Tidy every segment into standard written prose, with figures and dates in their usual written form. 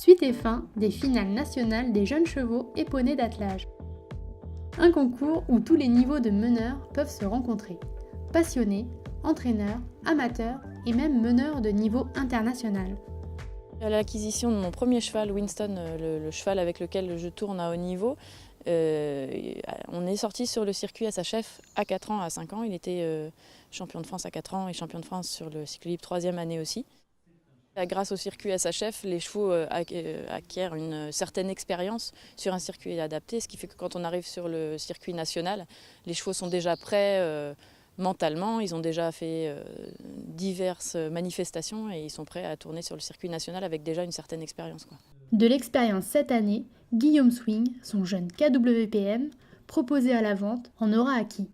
Suite et fin des finales nationales des jeunes chevaux et poneys d'attelage. Un concours où tous les niveaux de meneurs peuvent se rencontrer. Passionnés, entraîneurs, amateurs et même meneurs de niveau international. À l'acquisition de mon premier cheval, Winston, le cheval avec lequel je tourne à haut niveau, on est sorti sur le circuit à sa chef à 4 ans, à 5 ans. Il était champion de France à 4 ans et champion de France sur le cycle libre 3e année aussi. Grâce au circuit à sa chef, les chevaux acquièrent une certaine expérience sur un circuit adapté, ce qui fait que quand on arrive sur le circuit national, les chevaux sont déjà prêts mentalement, ils ont déjà fait diverses manifestations et ils sont prêts à tourner sur le circuit national avec déjà une certaine expérience. De l'expérience cette année, Guillaume Swing, son jeune KWPM, proposé à la vente, en aura acquis.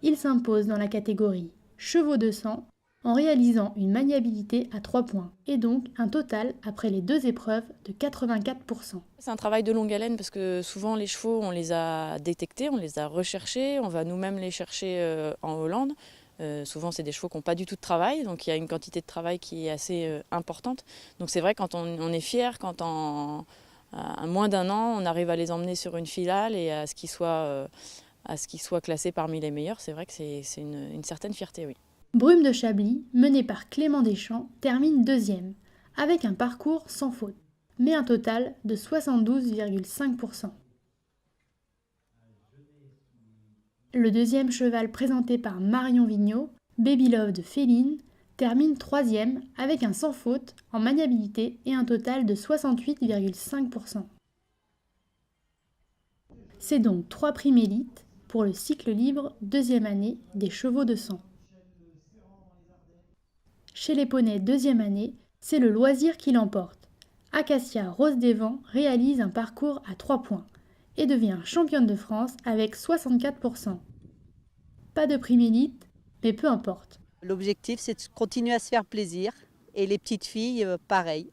Il s'impose dans la catégorie chevaux de sang en réalisant une maniabilité à 3 points et donc un total après les 2 épreuves de 84%. C'est un travail de longue haleine parce que souvent les chevaux on les a détectés, on les a recherchés, on va nous-mêmes les chercher en Hollande. Souvent c'est des chevaux qui n'ont pas du tout de travail, donc il y a une quantité de travail qui est assez importante. Donc c'est vrai quand on est fier, quand à moins d'1 an on arrive à les emmener sur une finale et à ce qu'ils soient classés parmi les meilleurs, c'est vrai que c'est une certaine fierté, oui. Brume de Chablis, menée par Clément Deschamps, termine 2e, avec un parcours sans faute, mais un total de 72,5%. Le 2e cheval présenté par Marion Vigneault, Baby Love de Féline, termine 3e avec un sans faute en maniabilité et un total de 68,5%. C'est donc 3 primes élites pour le cycle libre 2e année des chevaux de sang. Chez les poneys 2e année, c'est le loisir qui l'emporte. Acacia Rose des Vents réalise un parcours à 3 points et devient championne de France avec 64%. Pas de prime élite, mais peu importe. L'objectif, c'est de continuer à se faire plaisir. Et les petites filles, pareil.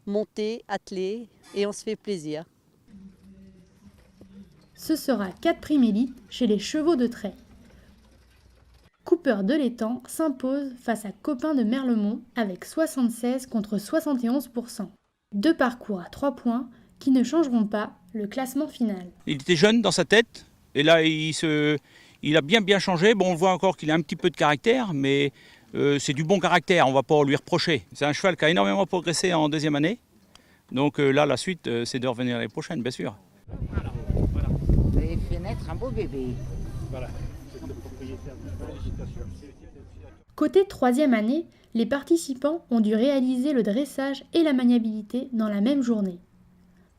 Monter, atteler, et on se fait plaisir. Ce sera 4 primes élites chez les chevaux de trait. Cooper de l'Étang s'impose face à Copain de Merlemont avec 76 contre 71%. 2 parcours à 3 points qui ne changeront pas le classement final. Il était jeune dans sa tête et là il a bien changé. Bon, on voit encore qu'il a un petit peu de caractère, mais c'est du bon caractère, on ne va pas lui reprocher. C'est un cheval qui a énormément progressé en 2e année. Donc là, la suite, c'est de revenir l'année prochaine, bien sûr. Voilà. Vous avez fait naître un beau bébé. Voilà. C'est le propriétaire du cheval. Félicitations. Côté 3e année, les participants ont dû réaliser le dressage et la maniabilité dans la même journée.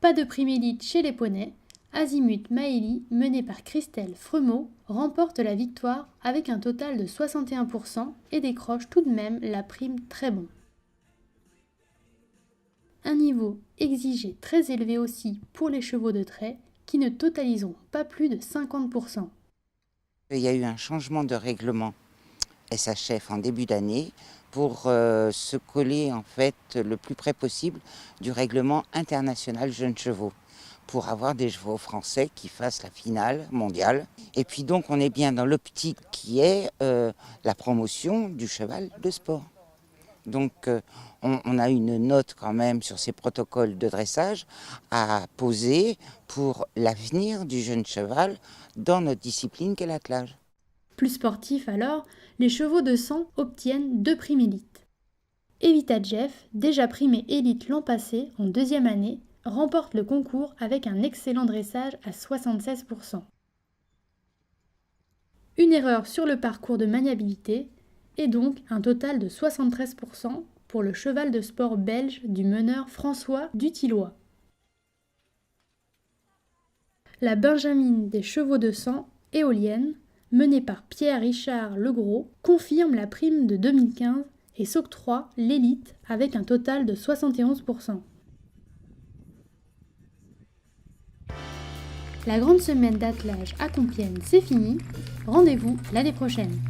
Pas de prime élite chez les poneys, Azimut Maëlie, menée par Christelle Fremeau, remporte la victoire avec un total de 61% et décroche tout de même la prime très bon. Un niveau exigé très élevé aussi pour les chevaux de trait qui ne totaliseront pas plus de 50%. Il y a eu un changement de règlement SHF en début d'année pour se coller en fait le plus près possible du règlement international jeunes chevaux, pour avoir des chevaux français qui fassent la finale mondiale. Et puis donc on est bien dans l'optique qui est la promotion du cheval de sport. Donc on a une note quand même sur ces protocoles de dressage à poser pour l'avenir du jeune cheval dans notre discipline qu'est l'attelage. Plus sportif alors, les chevaux de sang obtiennent 2 primes élites. Evita Jeff, déjà primée élite l'an passé en 2e année, remporte le concours avec un excellent dressage à 76%. Une erreur sur le parcours de maniabilité et donc un total de 73% pour le cheval de sport belge du meneur François Dutillois. La Benjamine des chevaux de sang, éolienne, menée par Pierre-Richard Legros, confirme la prime de 2015 et s'octroie l'élite avec un total de 71%. La grande semaine d'attelage à Compiègne, c'est fini. Rendez-vous l'année prochaine.